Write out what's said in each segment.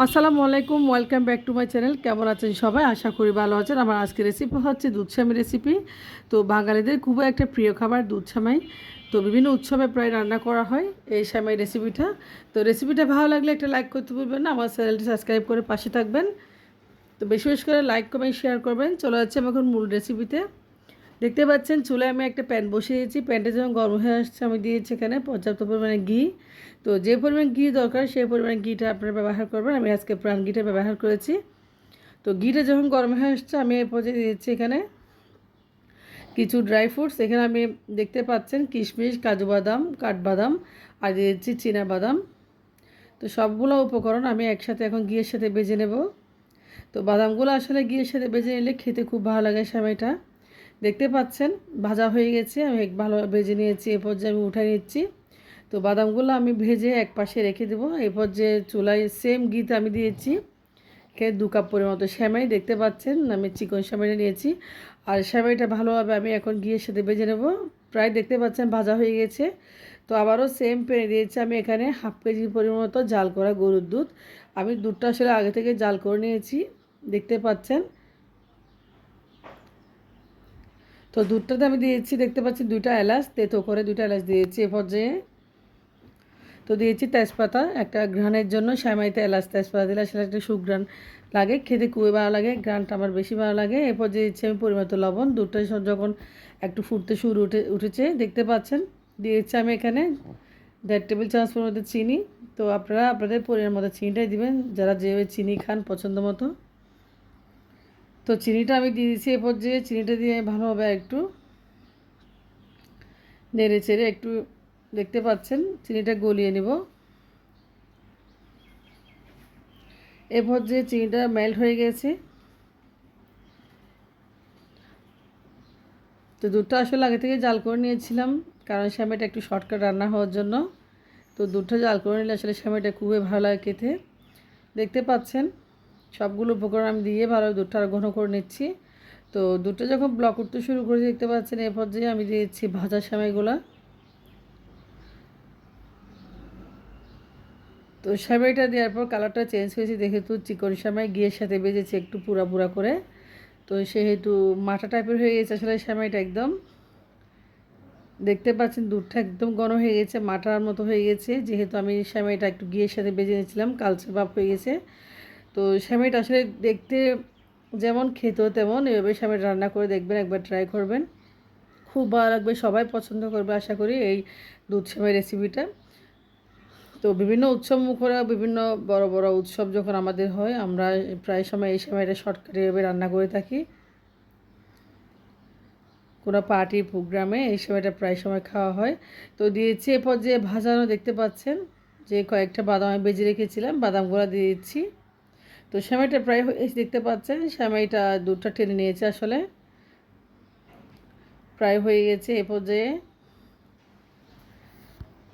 আসসালামু আলাইকুম, welcome back to my channel. কেমন আছেন সবাই? আশা করি ভালো আছেন। আমার আজকের রেসিপি হচ্ছে দুধ সেমাই রেসিপি। তো বাঙালিদের খুবই একটা প্রিয় খাবার দুধ সেমাই। তো বিভিন্ন উৎসবে প্রায় রান্না করা হয় এই সেমাই রেসিপিটা। তো রেসিপিটা ভালো লাগলে একটা লাইক করতে ভুলবেন না, আমার চ্যানেলটি সাবস্ক্রাইব করে পাশে থাকবেন। তো বেশি বেশি করে লাইক কমেন্ট শেয়ার করবেন। চলে যাচ্ছে আমি এখন মূল রেসিপিতে। দেখতে পাচ্ছেন চুলায় আমি একটা প্যান বসিয়েছি। প্যানটা যখন গরম হয়ে আসছে আমি দিয়েছি এখানে পর্যাপ্ত পরিমাণে ঘি। তো যে পরিমাণ ঘি দরকার সেই পরিমাণ ঘিটা আপনারা ব্যবহার করবেন। আমি আজকে প্রাণ ঘিটা ব্যবহার করেছি। তো ঘিটা যখন গরম হয়ে আসছে আমি এই পর্যায়ে দিয়েছি এখানে কিছু ড্রাই ফ্রুটস। এখানে আমি দেখতে পাচ্ছেন কিশমিশ, কাজু বাদাম, কাঠবাদাম আর দিয়েছি চীনা বাদাম। তো সবগুলো উপকরণ আমি একসাথে এখন ঘিয়ের সাথে ভেজে নেব। তো বাদামগুলো আসলে ঘিয়ের সাথে ভেজে নিলে খেতে খুব ভালো লাগে সেমাইটা। দেখতে পাচ্ছেন ভাজা হয়ে গেছে, আমি ভালো ভেজে নিয়েছি। এ পর্যায়ে আমি উঠাই নিচ্ছি। তো বাদামগুলো আমি ভেজে এক পাশে রেখে দেবো। এরপর যে চুলায় সেম ঘিতে আমি দিয়েছি এখানে 2 কাপ পরিমাণ মতো সেমাই। দেখতে পাচ্ছেন আমি চিকন সেমাইটা নিয়েছি। আর সেমাইটা ভালোভাবে আমি এখন ঘিয়ের সাথে ভেজে নেব। প্রায় দেখতে পাচ্ছেন ভাজা হয়ে গেছে। তো আবারও সেম প্যানে দিয়েছি আমি এখানে হাফ কেজি পরিমাণ মতো জাল করা গরুর দুধ। আমি দুধটা আসলে আগে থেকে জাল করে নিয়েছি, দেখতে পাচ্ছেন। তো দুধটাতে আমি দিয়েছি, দেখতে পাচ্ছি 2টা এলাচ, তেতো করে 2টা এলাচ দিয়েছি এ পর্যায়ে। তো দিয়েছি তেজপাতা একটা ঘ্রাণের জন্য। সেমাইতে এলাচ তেজপাতা দিলে আসলে একটা সুঘ্রাণ লাগে, খেতে খুবই ভালো লাগে, ঘ্রাণটা আমার বেশি ভালো লাগে। এরপর দিয়েছি আমি পরিমাণ মতো লবণ। দুধটা যখন একটু ফুটতে উঠেছে দেখতে পাচ্ছেন, দিয়েছি আমি এখানে 1.5 টেবিল চামচ পরিমাণ চিনি। তো আপনারা আপনাদের পরিমাণ মতো চিনিটাই দিবেন, যারা যেভাবে চিনি খান পছন্দ মতো। তো চিনিটা আমি দিয়ে দিয়েছি। এ পর্যায়ে চিনিটা দিয়ে ভালোভাবে একটু নেড়ে চেড়ে একটু, দেখতে পাচ্ছেন চিনিটা গলিয়ে নেব। এ পর্যায়ে চিনিটা মেল্ট হয়ে গেছে। তো দুধটা আসলে আগে থেকে জাল করে নিয়েছিলাম, কারণ সেমাইটা একটু শর্টকাট রান্না হওয়ার জন্য। তো দুধটা জাল করে নিলে আসলে সেমাইটা খুবই ভালো লাগে খেতে। দেখতে পাচ্ছেন সবগুলো উপকরণ আমি দিয়ে ভালো দুধটা আর ঘন করে নিচ্ছি। তো দুধটা যখন ব্লক করতে শুরু করে দেখতে পাচ্ছেন এ পর্যায়ে আমি দিয়েছি ভাজা সেমাইগুলা। তো সেমাইটা দেওয়ার পর কালারটা চেঞ্জ হয়েছে, যেহেতু চিকন সেমাই ঘিয়ের সাথে ভেজেছি একটু পুরা পুরা করে। তো সেহেতু মাঠা টাইপের হয়ে গেছে আসলে সেমাইটা একদম। দেখতে পাচ্ছেন দুধটা একদম ঘন হয়ে গেছে, মাঠার মতো হয়ে গেছে, যেহেতু আমি সেমাইটা একটু ঘিয়ের সাথে ভেজে নিয়েছিলাম, কালচে ভাব হয়ে গেছে। তো সেমাইটা আসলে দেখতে যেমন খেতেও তেমন। এভাবে সেমাইটা রান্না করে দেখবেন, একবার ট্রাই করবেন, খুব ভালো লাগবে, সবাই পছন্দ করবে আশা করি এই দুধ সেমাই রেসিপিটা। তো বিভিন্ন উৎসব মুখরা, বিভিন্ন বড় বড় উৎসব যখন আমাদের হয় আমরা প্রায় সময় এই সেমাইটা শর্টকাটে এভাবে রান্না করে থাকি। কোনো পার্টি প্রোগ্রামে এই সেমাইটা প্রায় সময় খাওয়া হয়। তো দিয়েছি এ পর্যায়ে ভাজানো, দেখতে পাচ্ছেন যে কয়েকটা বাদাম আমি ভেজে রেখেছিলাম, বাদামগুলো দিয়ে দিচ্ছি। তো সেমাইটা প্রায় দেখতে পাচ্ছেন সেমাইটা দুধটা টেনে নিয়েছে আসলে, প্রায় হয়ে গেছে এ পর্যায়ে।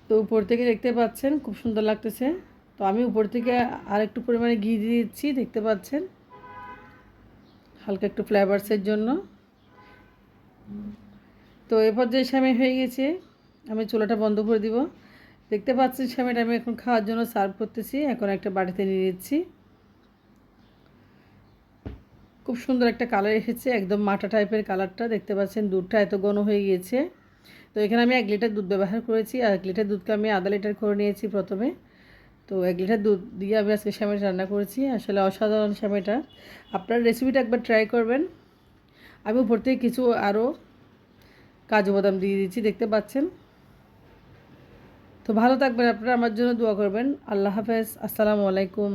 তো উপর থেকে দেখতে পাচ্ছেন খুব সুন্দর লাগতেছে। তো আমি উপর থেকে আরেকটু পরিমাণে ঘি দিয়ে দিচ্ছি, দেখতে পাচ্ছেন, হালকা একটু ফ্লেভারসের জন্য। তো এ পর্যায়ে সেমাই হয়ে গেছে, আমি চুলাটা বন্ধ করে দিব। দেখতে পাচ্ছেন সেমাইটা আমি এখন খাওয়ার জন্য সার্ভ করতেছি। এখন একটা বাটিতে নিয়ে নিচ্ছি। খুব সুন্দর একটা কালার এসেছে, একদম মাটা টাইপের কালারটা। দেখতে পাচ্ছেন দুধটা এত ঘন হয়ে গিয়েছে। তো এখানে আমি 1 লিটার দুধ ব্যবহার করেছি, আর 1 লিটার দুধকে আমি আধা লিটার করে নিয়েছি প্রথমে। তো 1 লিটার দুধ দিয়ে আমি আজকে সেমাইটা রান্না করেছি, আসলে অসাধারণ সেমাইটা। আপনার রেসিপিটা একবার ট্রাই করবেন। আমি উপর থেকে কিছু আরও কাজু বাদাম দিয়ে দিচ্ছি, দেখতে পাচ্ছেন। তো ভালো থাকবেন আপনারা, আমার জন্য দোয়া করবেন। আল্লাহ হাফেজ, আসসালামু আলাইকুম।